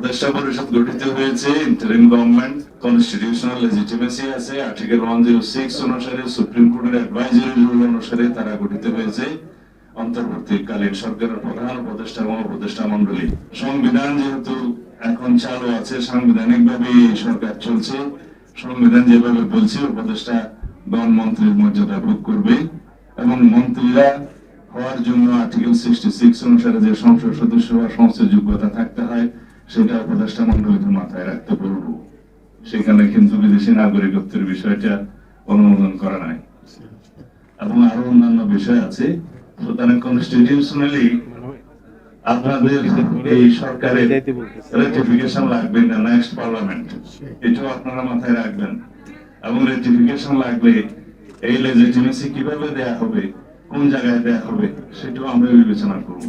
উপদেষ্টা পরিষদ গঠিত হয়েছে, ইন্টারিম গভর্নমেন্ট, কনস্টিটিউশনাল লেজিটিমেসি আছে, আর্টিকেল 106 অনুসারে সুপ্রিম কোর্টের অ্যাডভাইজারি রুল অনুসারে তারা গঠিত হয়েছে। অন্তর্বর্তীকালীন সরকারের প্রধান উপদেষ্টা এবং উপদেষ্টা মন্ডলী, সংবিধান যেহেতু এখন চালু আছে, সাংবিধানিক ভাবে সরকার চলছে, সংবিধান যেভাবে বলছে উপদেষ্টা মন্ত্রীর মর্যাদা ভোগ করবে এবং মন্ত্রীরা হওয়ার জন্য আর্টিকেল 66 অনুসারে যে সংসদ সদস্য হওয়ার সমস্ত যোগ্যতা থাকতে হয় সেটা উপদেষ্টা মন্ডলীকে মাথায় রাখতে বলবো। সেখানে কিন্তু বিদেশি নাগরিকত্বের বিষয়টা অনুমোদন করা নাই এবং আরো অন্যান্য বিষয় আছে। সুতরাং কনস্টিটিউশনালি আপনাদের এই সরকারের রেটিফিকেশন লাগবে না নেক্সট পার্লামেন্ট, এটাও আপনারা মাথায় রাখবেন। এবং রেটিফিকেশন লাগলে এই লেজিটিমেসি কিভাবে দেয়া হবে, কোন জায়গায় দেয়া হবে, সেটাও আমরা বিবেচনা করব।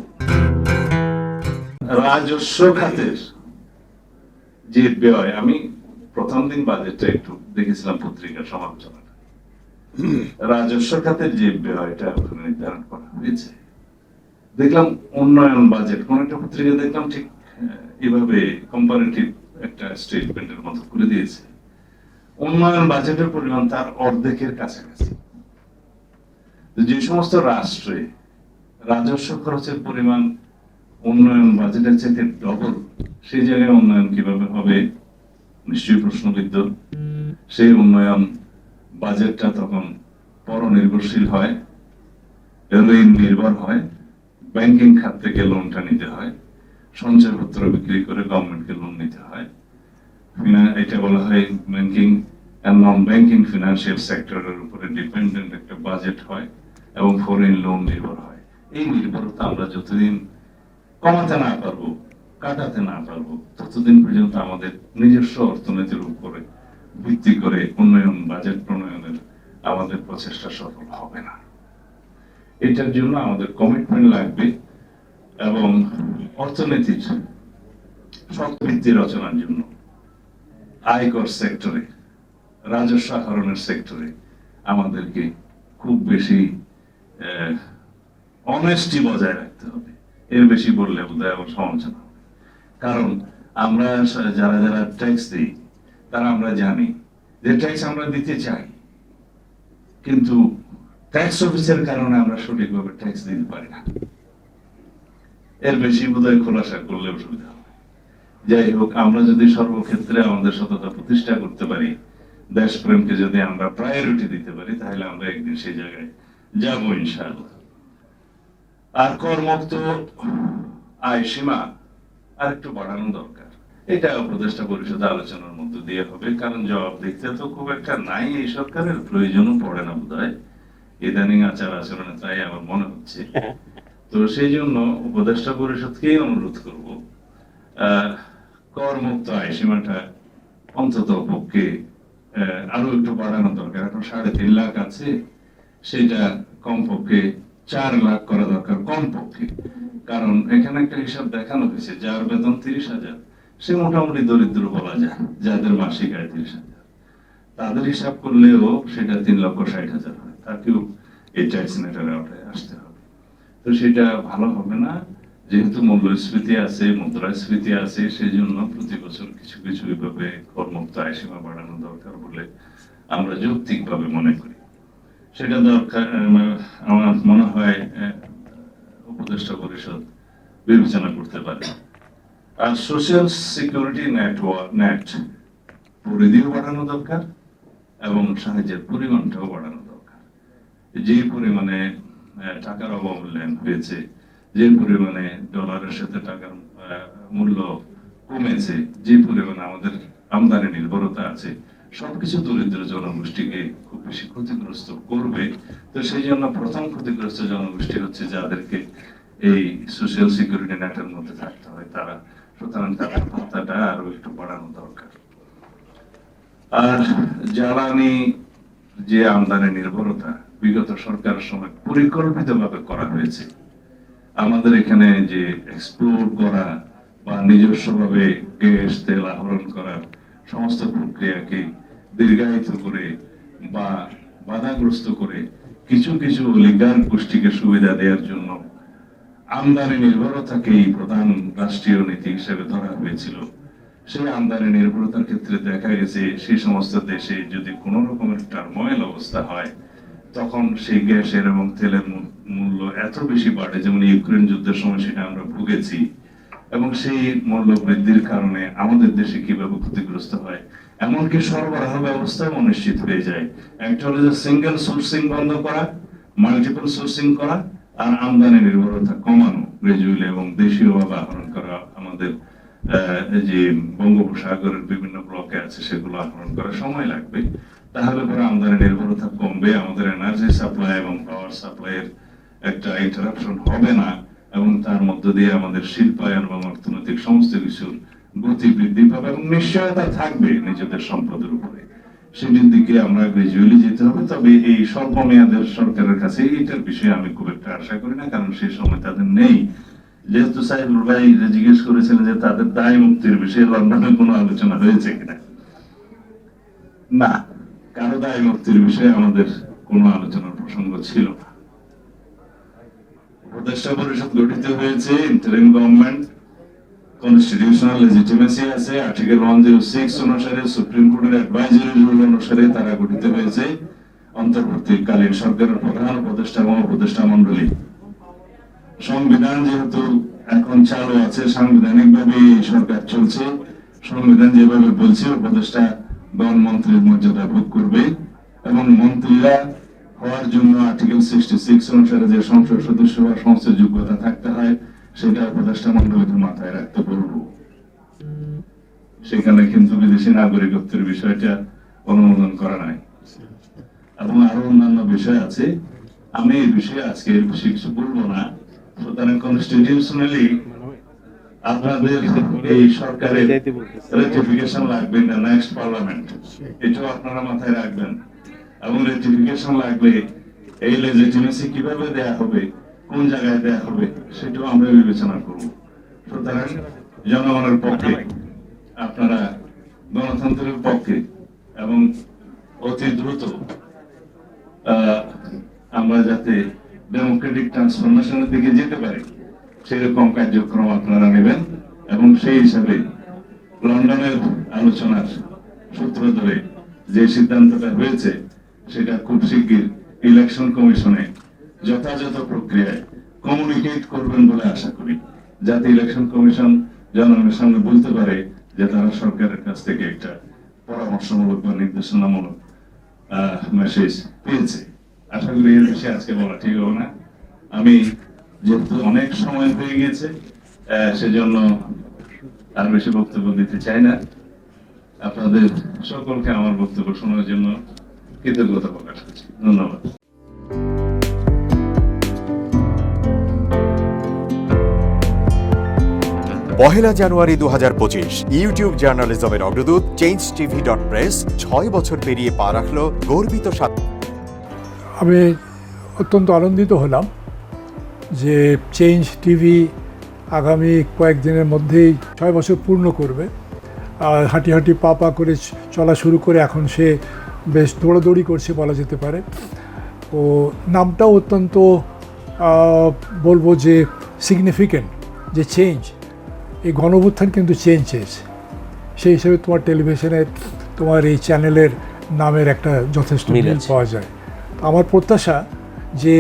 রাজস্ব খাতের যে ব্যয়, আমি প্রথম দিন বাজেটটা একটু দেখেছিলাম পত্রিকার সমালোচনাটা, রাজস্ব খাতের যে ব্যয়টা নির্ধারণ করা হয়েছে, দেখলাম উন্নয়ন বাজেট, কোন একটা পত্রিকা দেখলাম ঠিক এভাবে কম্পারেটিভ একটা স্টেটমেন্টের মতো করে দিয়েছে, উন্নয়ন বাজেটের পরিমাণ তার অর্ধেকের কাছাকাছি। যে সমস্ত রাষ্ট্রে রাজস্ব খরচের পরিমাণ উন্নয়ন বাজেটের চাইতে ডবল, সেই জায়গায় উন্নয়ন কিভাবে হবে নিশ্চয়ই প্রশ্নবিদ্ধ। সেই উন্নয়ন বাজেটটা তখন পরনির্ভরশীল হয়, ঋণ নির্ভর হয়, ব্যাংকিং খাত থেকে লোনটা নিতে হয়, সঞ্চয়পত্র বিক্রি করে গভর্নমেন্টকে লোন নিতে হয়। এটা বলা হয় banking and non banking financial সেক্টরের উপরে ডিপেন্ডেন্ট একটা বাজেট হয় এবং ফরেন লোন নির্ভর হয়। এই নির্ভরতা আমরা যতদিন কমাতে না পারবো, কাটাতে না পারবো, ততদিন পর্যন্ত আমাদের নিজস্ব অর্থনীতির উপরে ভিত্তি করে উন্নয়ন বাজেট প্রণয়নের আমাদের প্রচেষ্টা সফল হবে না। এটার জন্য আমাদের কমিটমেন্ট লাগবে এবং অর্থনীতির শক্ত ভিত্তি রচনার জন্য আয়কর সেক্টরে, রাজস্ব আহরণের সেক্টরে আমাদেরকে খুব বেশি অনেস্টি বজায় রাখতে হবে। এর বেশি বললে বোধহয় আবার সমালোচনা হবে। কারণ আমরা যারা যারা ট্যাক্স দিই তারা আমরা জানি যে ট্যাক্স আমরা দিতে চাই, কিন্তু ট্যাক্স অফিসের কারণে আমরা সঠিকভাবে ট্যাক্স দিতে পারি না। এর বেশি বোধহয় খোলাসা করলে অসুবিধা হবে। যাই হোক, আমরা যদি সর্বক্ষেত্রে আমাদের সততা প্রতিষ্ঠা করতে পারি, দেশপ্রেমকে যদি আমরা প্রায়োরিটি দিতে পারি, তাহলে আমরা একদিন সেই জায়গায় যাবো ইনশাআল্লাহ। আর করমুক্ত আয় সীমা আর একটু বাড়ানো দরকার। এটা উপদেষ্টা পরিষদে আলোচনার মধ্যে দিয়ে হবে, কারণ জবাবদিহিতা তো খুব একটা নাই এই সরকারের, প্রয়োজনও পড়ে না বোধহয় ইদানিং আচার আচরণে, তাই আমার মনে হচ্ছে। তো সেই জন্য উপদেষ্টা পরিষদকেই অনুরোধ করব, করমুক্ত আয় সীমাটা অন্তত পক্ষে আরো একটু বাড়ানো দরকার। এখন 3.5 লাখ আছে, সেটা কমপক্ষে 4 লাখ করা দরকার কমপক্ষে। কারণ এখানে একটা হিসাব দেখানো হয়েছে, যার বেতন 30,000 সে মোটামুটি দরিদ্র বলা যায়, যাদের মাসিক আয় 30,000, তাদের হিসাব করলেও সেটা 3,60,000 হয়। তাকেও এই ট্যাক্স নেটের আওতায় আসতে হবে। তো সেটা ভালো হবে না, যেহেতু মূল্যস্ফীতি আছে, মুদ্রাস্ফীতি আছে, সেই জন্য প্রতি বছর কিছু কিছু এভাবে করমুক্ত আয় সীমা বাড়ানো দরকার বলে আমরা যৌক্তিকভাবে মনে করি। সেটা দরকার, আমার মনে হয় উপদেষ্টা পরিষদ বিবেচনা করতে পারে। আর সোশ্যাল সিকিউরিটি নেট পরিধিও বাড়ানো দরকার এবং সাহায্যের পরিমাণটাও বাড়ানো দরকার। যে পরিমাণে টাকার অবমূল্যায়ন হয়েছে, যে পরিমাণে ডলারের সাথে টাকার মূল্য কমেছে, যে পরিমাণে আমাদের আমদানি নির্ভরতা আছে, সবকিছু দরিদ্র জনগোষ্ঠীকে খুব বেশি ক্ষতিগ্রস্ত করবে। তো সেই জন্য প্রথম ক্ষতিগ্রস্ত জনগোষ্ঠী হচ্ছে যাদেরকে এই সোশ্যাল সিকিউরিটি নেটের মধ্যে থাকতে হয় তারা। সুতরাং তাদের ভাতাটা আরো একটু বাড়ানো দরকার। আর জ্বালানি যে আমদানি নির্ভরতা বিগত সরকারের সময় পরিকল্পিতভাবে করা হয়েছে, আমাদের এখানে যে এক্সপ্লোর করা বা নিজস্বভাবে গ্যাস তেল আহরণ করার সমস্ত প্রক্রিয়াকে দীর্ঘায়িত করে বা বাধাগ্রস্ত করে কিছু কিছু অলিগার গোষ্ঠীকে সুবিধা দেওয়ার জন্য আমদানি নির্ভরতাকেই প্রধান রাষ্ট্রীয় নীতি হিসেবে ধরা হয়েছিল। সেই আমদানি নির্ভরতার ক্ষেত্রে দেখা গেছে সেই সমস্ত দেশে যদি কোনো রকমের টার্মোয়েল অবস্থা হয়, তখন সেই গ্যাসের এবং তেলের মূল্য এত বেশি বাড়ে, যেমন ইউক্রেন যুদ্ধের সময় সেটা আমরা ভুগেছি। এবং সেই মূল্য বৃদ্ধির কারণে আমাদের দেশে কিভাবে ক্ষতিগ্রস্ত হয়, এমনকি সরবরাহ ব্যবস্থা অনিশ্চিত হয়ে যায়। একটা হলো যে সিঙ্গেল সোর্সিং বন্ধ করা, মাল্টিপল সোর্সিং করা, আর আমদানি নির্ভরতা কমানো গ্রাজুয়ালি, এবং দেশীয়ভাবে আহরণ করা। আমাদের যে বঙ্গোপসাগরের বিভিন্ন ব্লকে আছে সেগুলো আহরণ করা সময় লাগবে। তাহলে পরে আমদানি নির্ভরতা কমবে, আমাদের এনার্জি সাপ্লাই এবং পাওয়ার সাপ্লাইয়ের একটা ইন্টারাপশন হবে না, এবং তার মধ্য দিয়ে আমাদের শিল্পায়ন এবং অর্থনৈতিক সমস্ত কিছুর গতি বৃদ্ধি পাবে এবং নিশ্চয়তা থাকবে নিজেদের সম্পদের উপরে। সেটির দিকে আমরা গ্রাজুয়ালি যেতে হবে। তবে এই স্বল্প মেয়াদের সরকারের কাছে এটার বিষয়ে আমি খুব একটা আশা করি না, কারণ সেই সময় তাদের নেই। যেহেতু সাইফুল ভাই জিজ্ঞেস করেছিলেন যে তাদের দায় মুক্তির বিষয়ে লন্ডনে কোনো আলোচনা হয়েছে কিনা, না, কারো দায় মুক্তির বিষয়ে আমাদের কোনো আলোচনার প্রসঙ্গ ছিল না। উপদেষ্টা পরিষদ গঠিত হয়েছে, ইন্টারিম গভর্নমেন্ট, কনস্টিটিউশনাল লেজিটিমেসি আছে, আর্টিকেল 106 অনুসারে, সুপ্রিম কোর্টের অ্যাডভাইজারি রুল অনুসারে তারা গঠিত হয়েছে। অন্তর্বর্তীকালীন সরকারের প্রধান উপদেষ্টা এবং উপদেষ্টা মন্ডলী। সংবিধান যেহেতু এখন চালু আছে, সাংবিধানিক ভাবে সরকার চলছে, সংবিধান যেভাবে বলছে উপদেষ্টা গণমন্ত্রীর মর্যাদা ভোগ করবে, এবং মন্ত্রীরা হওয়ার জন্য আর্টিকেল 66 অনুসারে যে সংসদ সদস্য হওয়ার সমস্ত যোগ্যতা থাকতে হয়, সেটা উপদেষ্টা মন্ডলীকে মাথায় রাখতে বলবো। সেখানে কিন্তু বিদেশি নাগরিকত্বের বিষয়টা অনুমোদন করা নাই, এবং আরো অন্যান্য বিষয় আছে। আমি এই বিষয়ে আজকে বেশি কিছু বলবো না। সুতরাং কনস্টিটিউশনালি আপনাদের এই সরকারের রেটিফিকেশন লাগবে না নেক্সট পার্লামেন্ট, এটাও আপনারা মাথায় রাখবেন। এবং রেটিফিকেশন লাগলে এই লেজিটিমেসি কিভাবে দেয়া হবে, কোন জায়গায় দেয়া হবে, সেটাও আমরা বিবেচনা করব। সুতরাং জনগণের পক্ষে, আপনারা গণতন্ত্রের পক্ষে, এবং অতি দ্রুত আমরা যাতে ডেমোক্রেটিক ট্রান্সফরমেশনের দিকে যেতে পারি, সেরকম কার্যক্রম আপনারা নেবেন। এবং সেই হিসাবে লন্ডনের আলোচনার সূত্র ধরে যে সিদ্ধান্তটা হয়েছে, সেটা খুব শিগগির ইলেকশন কমিশনে যথাযথ প্রক্রিয়ায় কমিউনিকেট করবেন বলে আশা করি, যাতে ইলেকশন কমিশন জনগণের সামনে বলতে পারে যে তারা সরকারের কাছ থেকে একটা পরামর্শমূলক বা নির্দেশনামূলক মেসেজ পেয়েছে। আশা করি এর বিষয়ে আজকে বলা ঠিক হবে না। আমি যেহেতু অনেক সময় হয়ে গেছে, সেজন্য আর বেশি বক্তব্য দিতে চাই না। আপনাদের সকলকে আমার বক্তব্য শোনার জন্য কৃতজ্ঞতা প্রকাশ করছি। ধন্যবাদ। পহেলা জানুয়ারি 2025 ইউটিউব জার্নালিজমের অগ্রদূত changetv.press 6 বছর পেরিয়ে পা রাখল গর্বিত আমি অত্যন্ত আনন্দিত হলাম যে চেঞ্জ টিভি আগামী কয়েকদিনের মধ্যেই 6 বছর পূর্ণ করবে। আর হাঁটি হাঁটি পা পা করে চলা শুরু করে এখন সে বেশ দৌড়াদৌড়ি করছে বলা যেতে পারে। ও নামটাও অত্যন্ত বলবো যে সিগনিফিকেন্ট, যে চেঞ্জ, এই গণঅভ্যুত্থান কিন্তু চেঞ্জ চেয়েছে। সেই হিসেবে তোমার টেলিভিশনের, তোমার এই চ্যানেলের নামের একটা যথেষ্ট মিল পাওয়া যায়। আমার প্রত্যাশা যে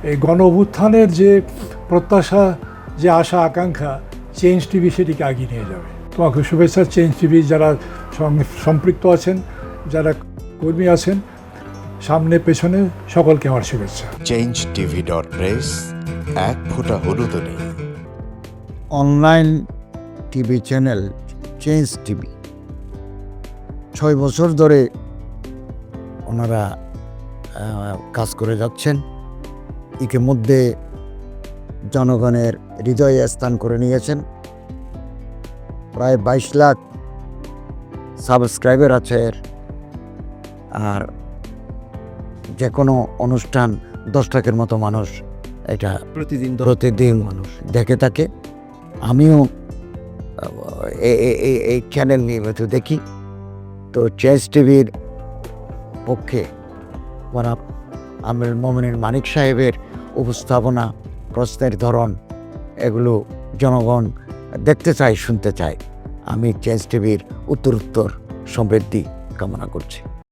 এই গণঅভ্যুত্থানের যে প্রত্যাশা, যে আশা আকাঙ্ক্ষা, চেঞ্জ টিভি সেটিকে এগিয়ে নিয়ে যাবে। তোমাকে শুভেচ্ছা। চেঞ্জ টিভি যারা সম্পৃক্ত আছেন, যারা কর্মী আছেন, সামনে পেছনে সকলকে আমার শুভেচ্ছা। changetv.press এক ফোঁটা হলুদও নেই। Online TV channel change TV 6 বছর ধরে ওনারা কাজ করে যাচ্ছেন। ইতিমধ্যে জনগণের হৃদয়ে স্থান করে নিয়েছেন। প্রায় 22 লাখ সাবস্ক্রাইবার আছে। আর যে কোনো অনুষ্ঠান 10 লাখের মতো মানুষ এটা প্রতিদিন মানুষ দেখে থাকে। আমিও এই চ্যানেল নিয়মিত দেখি। তো চেঞ্জ টিভির পক্ষে আমিরুল মোমিনিন মানিক সাহেবের উপস্থাপনা, প্রশ্নের ধরন এগুলো জনগণ দেখতে চায়, শুনতে চায়। আমি চেঞ্জ টিভির উত্তরোত্তর সমৃদ্ধি কামনা করছি।